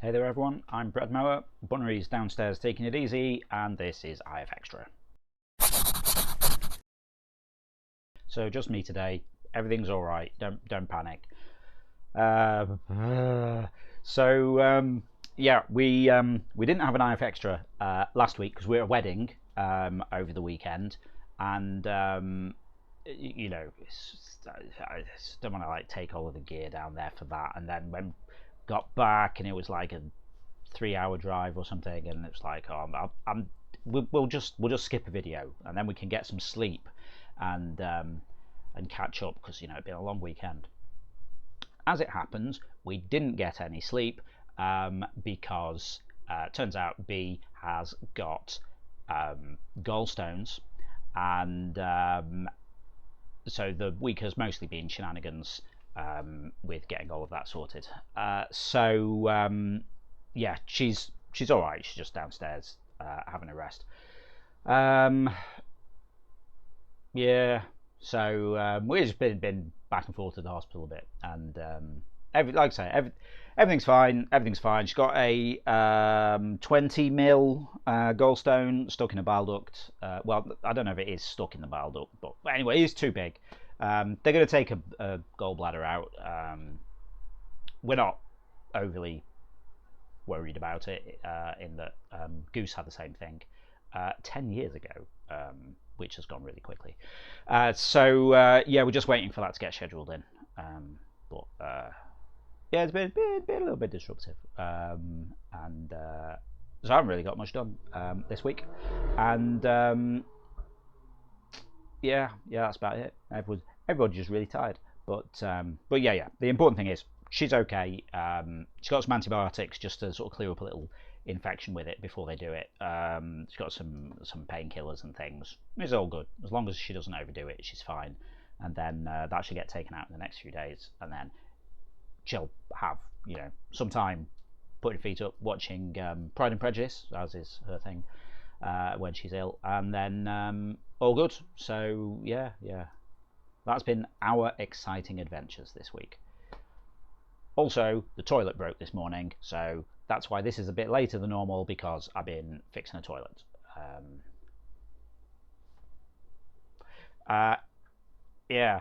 Hey there everyone, I'm Brad Mower, Bunnery's downstairs taking it easy, and this is IFXtra. So just me today, everything's alright, don't panic. Yeah, we didn't have an IFXtra last week because we were at a wedding over the weekend, and you know, I just don't want to like take all of the gear down there for that, and then when got back and it was like a 3-hour drive or something, and it's like, oh, we'll just skip a video and then we can get some sleep and catch up, because you know it'd been a long weekend. As it happens, we didn't get any sleep because turns out B has got gallstones, and so the week has mostly been shenanigans with getting all of that sorted. Yeah, she's all right. She's just downstairs having a rest. Yeah, so we've just been back and forth to the hospital a bit, and like I say, everything's fine. Everything's fine. She's got a 20 mil gallstone stuck in a bile duct. Well, I don't know if it is stuck in the bile duct, but anyway, it is too big. They're going to take a gallbladder out. We're not overly worried about it, in that Goose had the same thing 10 years ago, which has gone really quickly. Yeah, we're just waiting for that to get scheduled in. Yeah, it's been a little bit disruptive, and so I haven't really got much done this week, and yeah, that's about it. Everybody's just really tired, but yeah, the important thing is she's okay. She's got some antibiotics just to sort of clear up a little infection with it before they do it. She's got some painkillers and things. It's all good as long as she doesn't overdo it. She's fine, and then that should get taken out in the next few days, and then she'll have, you know, some time putting her feet up watching Pride and Prejudice, as is her thing, when she's ill, and then all good. So yeah, that's been our exciting adventures this week. Also, the toilet broke this morning, so that's why this is a bit later than normal, because I've been fixing a toilet. Yeah.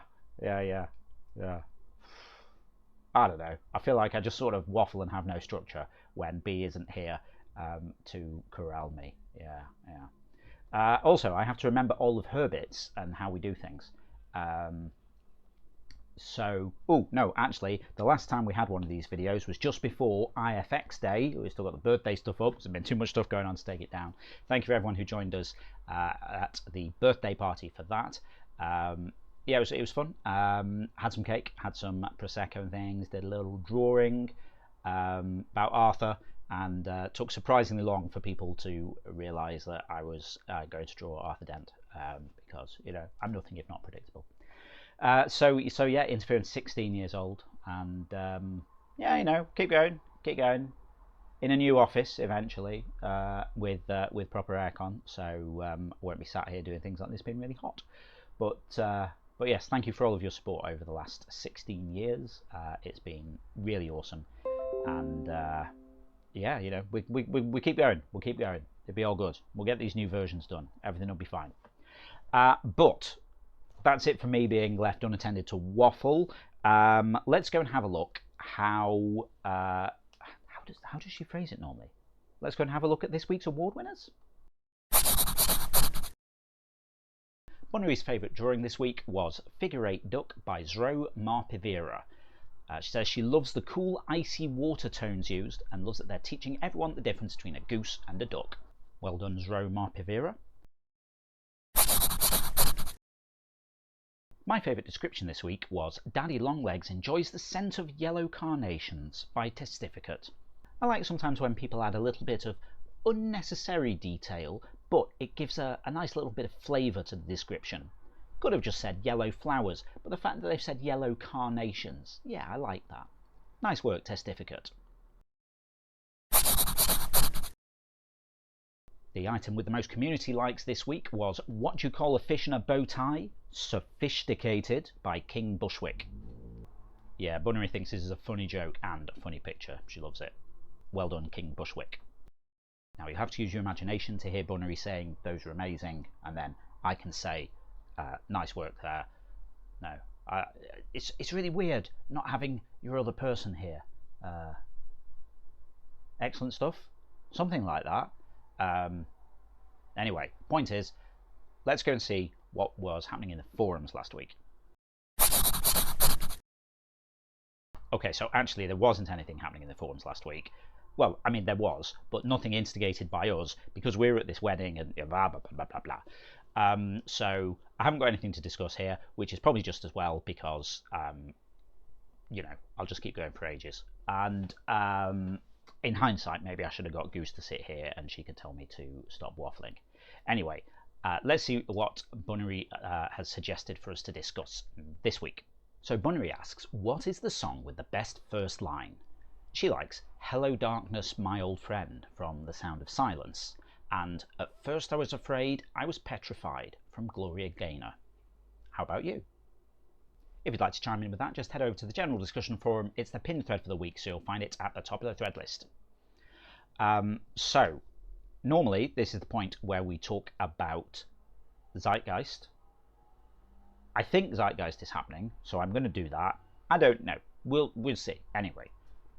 I don't know. I feel like I just sort of waffle and have no structure when B isn't here to corral me. Yeah. Also, I have to remember all of her bits and how we do things. Oh no, actually, the last time we had one of these videos was just before IFX Day. We still got the birthday stuff up. There's been too much stuff going on to take it down. Thank you for everyone who joined us at the birthday party for that. Yeah, it was fun. Had some cake, had some prosecco and things. Did a little drawing about Arthur, and took surprisingly long for people to realise that I was going to draw Arthur Dent, because you know I'm nothing if not predictable. So yeah, Interference 16 years old, and yeah, you know, keep going, in a new office eventually, with proper aircon, so I won't be sat here doing things like this being really hot. But yes, thank you for all of your support over the last 16 years. It's been really awesome, and yeah, you know, we keep going, it'll be all good. We'll get these new versions done, everything will be fine. But that's it for me being left unattended to waffle. Let's go and have a look how does she phrase it normally? Let's go and have a look at this week's award winners. Bunnery's favourite drawing this week was Figure 8 Duck by Zro Marpivera. She says she loves the cool icy water tones used and loves that they're teaching everyone the difference between a goose and a duck. Well done, Zro Marpivera. My favourite description this week was Daddy Longlegs enjoys the scent of yellow carnations by Testificate. I like sometimes when people add a little bit of unnecessary detail, but it gives a nice little bit of flavour to the description. Could have just said yellow flowers, but the fact that they've said yellow carnations, yeah, I like that. Nice work, Testificate. The item with the most community likes this week was What Do You Call a Fish in a Bow Tie? Sophisticated by King Bushwick. Yeah, Bunnery thinks this is a funny joke and a funny picture. She loves it. well done, King Bushwick. Now you have to use your imagination to hear Bunnery saying those are amazing, and then I can say nice work there. No, it's really weird not having your other person here. Excellent stuff, something like that. Anyway, point is, let's go and see what was happening in the forums last week. Okay, so actually there wasn't anything happening in the forums last week. Well, I mean, there was, but nothing instigated by us because we were at this wedding and blah, blah, blah, blah, blah. So I haven't got anything to discuss here, which is probably just as well because, you know, I'll just keep going for ages. And in hindsight, maybe I should have got Goose to sit here and she could tell me to stop waffling. Anyway, let's see what Bunnery has suggested for us to discuss this week. So Bunnery asks, what is the song with the best first line? She likes Hello Darkness, My Old Friend from The Sound of Silence, and At First I Was Afraid, I Was Petrified from Gloria Gaynor. How about you? If you'd like to chime in with that, just head over to the general discussion forum. It's the pinned thread for the week, so you'll find it at the top of the thread list. So, normally this is the point where we talk about Zeitgeist. I think Zeitgeist is happening, so I'm going to do that. I don't know. We'll see. Anyway,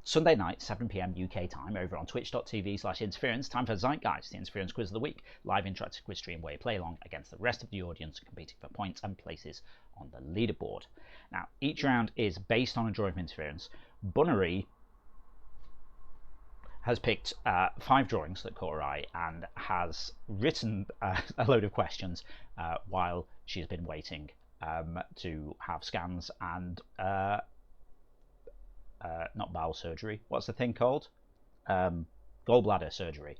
Sunday night, 7 PM UK time, over on twitch.tv/interference, time for Zeitgeist, the Interference Quiz of the Week, live interactive quiz stream where you play along against the rest of the audience, competing for points and places on the leaderboard. Now, each round is based on a drawing of interference. Bunnery has picked 5 drawings that caught her eye and has written a load of questions while she's been waiting to have scans and not bowel surgery. What's the thing called? Gallbladder surgery.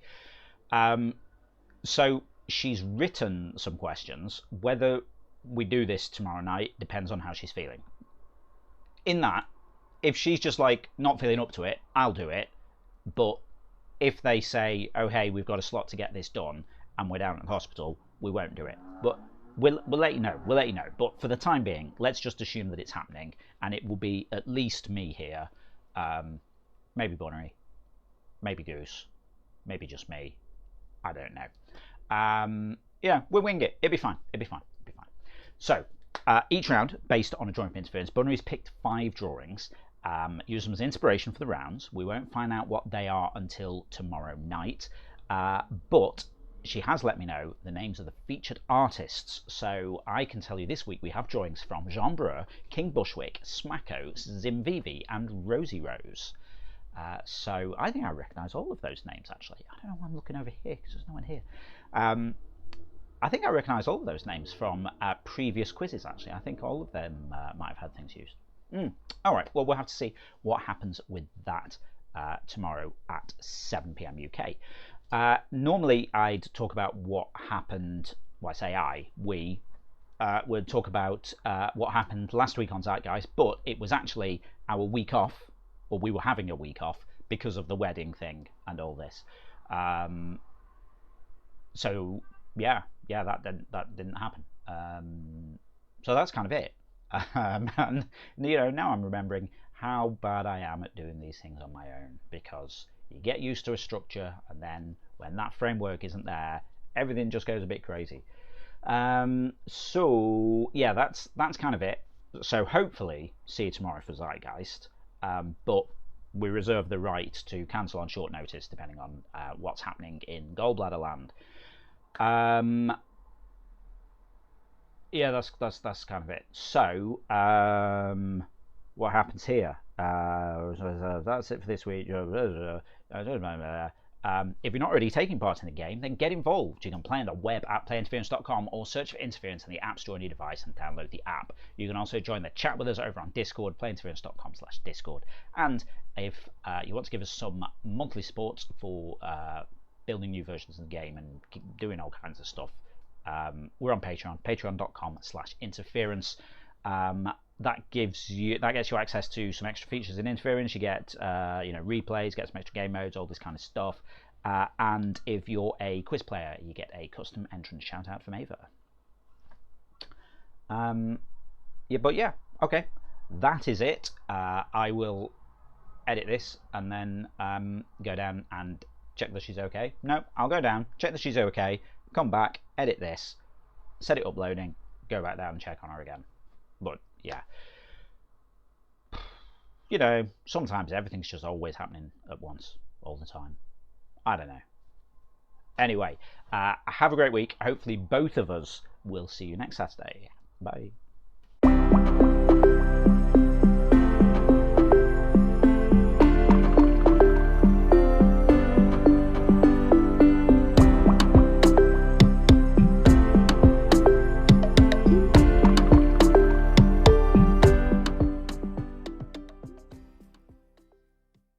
So she's written some questions. Whether we do this tomorrow night depends on how she's feeling. In that, if she's just like not feeling up to it, I'll do it. But if they say, oh hey, we've got a slot to get this done and we're down at the hospital, we won't do it. But we'll let you know. We'll let you know. But for the time being, let's just assume that it's happening, and it will be at least me here, maybe Bunnery, maybe Goose, maybe just me. I don't know. Yeah, we'll wing it. It'll be fine. It'll be fine. It'll be fine. So each round based on a drawing for interference. Bunnery's picked 5 drawings. Use them as inspiration for the rounds. We won't find out what they are until tomorrow night, but she has let me know the names of the featured artists, so I can tell you this week we have drawings from Jean Breur, King Bushwick, Smacko, Zimvivi and Rosie Rose. So I think I recognise all of those names actually. I don't know why I'm looking over here because there's no one here. I think I recognise all of those names from previous quizzes actually. I think all of them might have had things used. Alright, well we'll have to see what happens with that tomorrow at 7 PM UK. Normally I'd talk about what happened, well I say we would talk about what happened last week on Zeitgeist, but it was actually our week off, or we were having a week off because of the wedding thing and all this. So yeah, that didn't happen. So that's kind of it. And you know, now I'm remembering how bad I am at doing these things on my own, because you get used to a structure and then when that framework isn't there, everything just goes a bit crazy. So yeah, that's kind of it. So hopefully see you tomorrow for Zeitgeist, but we reserve the right to cancel on short notice depending on what's happening in Gallbladder Land. Yeah, that's kind of it. So what happens here? That's it for this week. If you're not already taking part in the game, then get involved. You can play on the web at playinterference.com or search for Interference in the App Store on your device and download the app. You can also join the chat with us over on Discord, playinterference.com/Discord. And if you want to give us some monthly support for building new versions of the game and doing all kinds of stuff, we're on Patreon, patreon.com/interference. That gets you access to some extra features in Interference. You get replays, get some extra game modes, all this kind of stuff. And if you're a quiz player, you get a custom entrance shout out from Ava. Okay, that is it. I will edit this, and then go down and check that she's okay. No, I'll go down, check that she's okay, come back, edit this, set it uploading, go back down and check on her again. But yeah, you know, sometimes everything's just always happening at once, all the time. I don't know. Anyway, have a great week. Hopefully both of us will see you next Saturday. Bye.